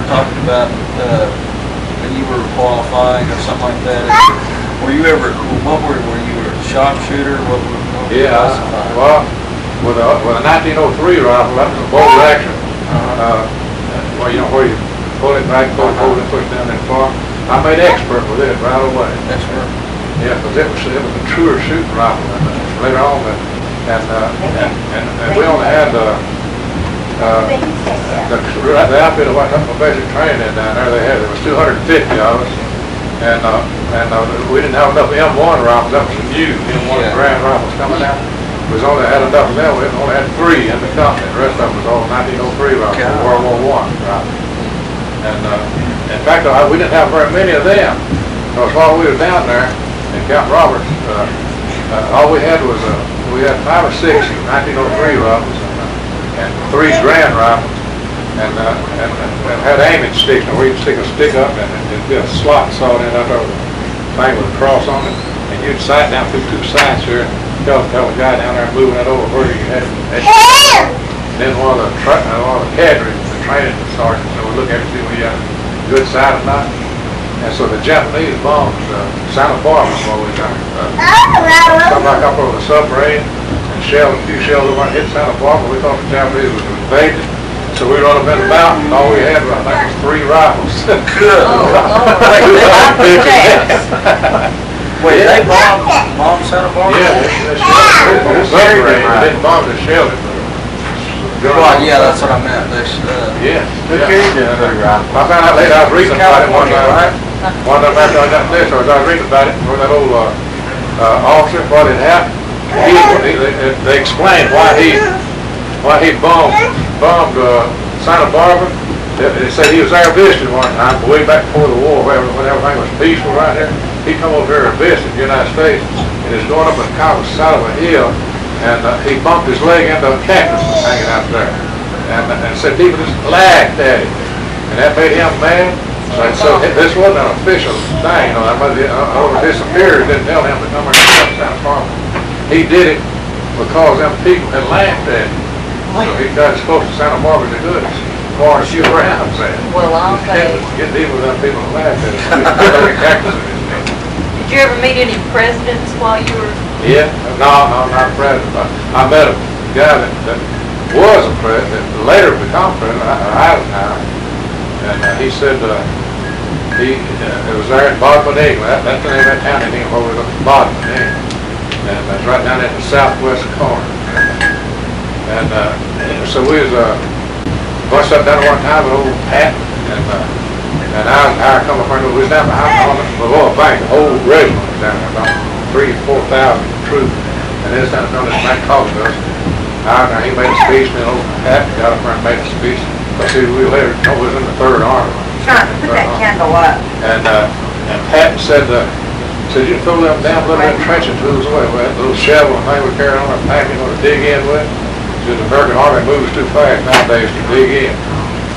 talking about when you were qualifying or something like that. Were you ever? Were you a sharpshooter? What were you classified? Well, with a 1903 rifle, that was a bolt action. Well, you know where you pull it back, pull it, push it down that far. I made expert with it right away. Expert. Yeah, because it was a truer shooting rifle later on, and we only had the outfit that went up for basic training down there. There was 250 of us, and we didn't have enough M1 rifles. That was new M1 grand rifles coming out. We only had enough of them. We only had 3 in the company. The rest of them was all 1903 rifles, World War I rifles. And in fact, we didn't have very many of them. Because while we were down there in Camp Roberts, all we had was we had 5 or 6 1903 rifles and 3 grand rifles, and had aiming sticks. And we could stick a stick up and it'd be a slot sawed in up over the thing with a cross on it, and you'd sight down through 2 sights here and tell the guy down there moving it over where you had it. And then one of the cadre, the training sergeants, would look at it and see when you had a good sight or not. And so the Japanese bombed Santa Barbara while we were there. Come back up over the submarine and a few shells over and hit Santa Barbara. We thought the Japanese was invaded. So we run up in the mountain, and all we had was, I think, was 3 rifles. Good. Wait, they bombed Santa Barbara? Yeah, the submarine. They didn't bomb the shell. Well, yeah, that's what I meant. Yeah. I found out later, I was reading about it one time. One time after I got this, I was reading about it, where that old officer, what had happened. They explained why he bombed Santa Barbara. They said he was there visiting one time, way back before the war, when everything was peaceful right there. He come over here and visited the United States, and he was going up the kind of side of a hill, and he bumped his leg into a cactus hanging out there, and said people just laughed at him, and that made him mad. So this wasn't an official thing, his superior didn't tell him to come here and help Santa Barbara. He did it because them people had laughed at him. So he got as close to Santa Barbara as he could, as far as shoot around, man. Well, I'll say. Get even with them people that laughed at him. Did you ever meet any presidents while you were? Yeah, no, not a president. I met a guy that was a president, later became president, Eisenhower, and he said it was there in Bodmin, England. That's the name of that town in England where we looked at Bodmin, England, and it's right down in the southwest corner. And so we was bunched up down one time with old Pat, and Eisenhower come up and we was down behind the Royal Bank. The whole regiment was down there, about 3,000 or 4,000 troops, and this time on this bank talking to us. Eisenhower, he made a speech, and then old Pat got up there and made a speech. But see, we later was in the 3rd Army. Put that candle up. And Pat said, you throw them down little trenching tools away with that little shovel and thing we carry on our pack, to dig in with. The American Army moves too fast nowadays to dig in.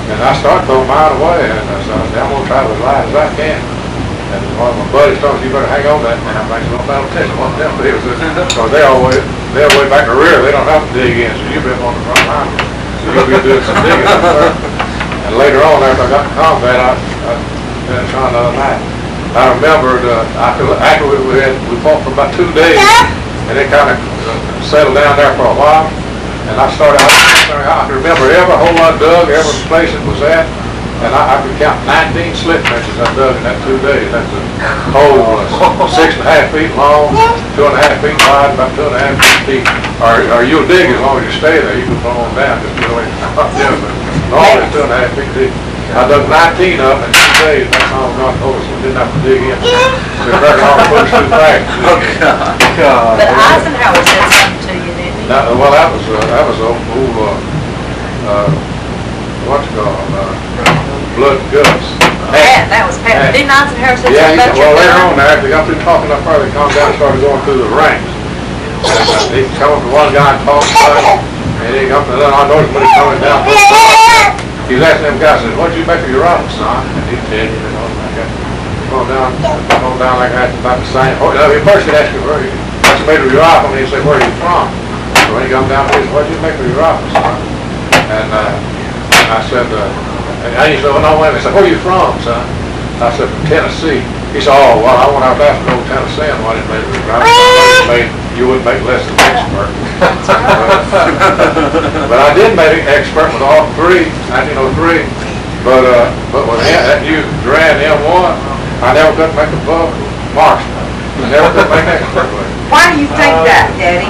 And I started throwing mine away, and I said, I'm going to try to as light as I can. And one of my buddies told me, you better hang on that now. I don't pay attention to what them do. Because they're way back in the rear. They don't have to dig in, so you've been on the front line. So you'll be doing some digging up there. And later on, after I got in combat, I been trying the other night. I remembered, after we fought for about 2 days, and it kind of settled down there for a while. And I could remember every hole I dug, every place it was at, and I could count 19 slip trenches I dug in that 2 days. That's a hole was 6.5 feet long, 2.5 feet wide, about 2.5 feet deep. Or you'll dig as long as you stay there. You can fall on down just really but normally it's 2.5 feet deep. I dug 19 of them in 2 days. That's all I got over, so we didn't have to dig in. The American Army pushed too fast. Oh, God. But Eisenhower said something to you, didn't he? Well, that was old what's it called, blood and guts. Pat, that was Pat. Didn't Eisenhower say something about your well, later gun? on there, after they got through talking up there, they calmed down and started going through the ranks. And he come up to one guy and talked about it, and he come to the other. I noticed when he coming down from the front, he was asking them guys, said, what'd you make of your rifle, son? And he said, going down like that, about the same. He first he'd ask you, what's you made of your rifle? And he'd say, where are you from? So when he come down, he said, what'd you make of your rifle, son? And I said, And I used to, no, wait a minute, he said, where you from, son? I said, from Tennessee. He said, oh, well, I went out there from old Tennessee, and why didn't they, you wouldn't make less than an expert. But I did make an expert with all three, 1903. But with that new Duran M1, I never could make a buck marksman. I never could make an expert with it. Why do you think that, Daddy?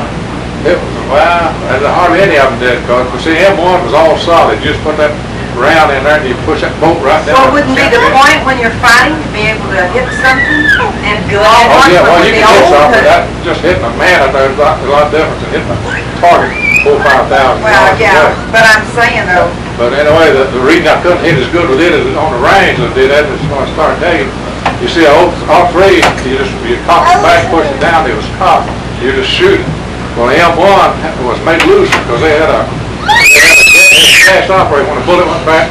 It was, well, hardly any of them did, because, see, M1 was all solid. You just put that round in there and you push that bolt right down. Well, wouldn't be the point when you're fighting to be able to hit something and go on Oh, yeah, well, you with the can hit old? something, but that, just hitting a man out there is a lot different than hitting a target 4,000 or 5,000. Well, yeah, but I'm saying though, But anyway, the reason I couldn't hit as good with it as on the range as I did that is when I started tagging. You see, all three, you cock it back, push it down, it was cocked. You just shoot it. Well, the M1 was made looser because they had a gas operator. When the bullet went back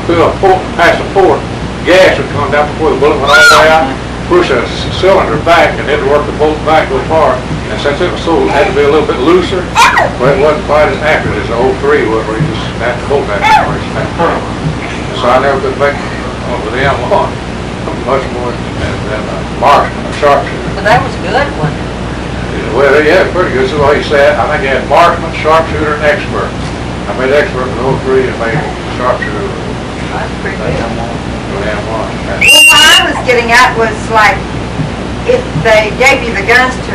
through a port, past the port, gas would come down before the bullet went all the way out, push a cylinder back, and it'd work the bolt back real far. And since it was so, it had to be a little bit looser, but it wasn't quite as accurate as the old 3 was, where you just snap the bolt back. So I never could make with the M1 much more than marksman or sharpshooter. but that was a good one. Well, yeah, pretty good. So like you said, I think you had marksman, sharpshooter, and expert. I made expert with all three and made sharpshooter with That's pretty good. M1. Well, what I was getting at was like, if they gave you the guns to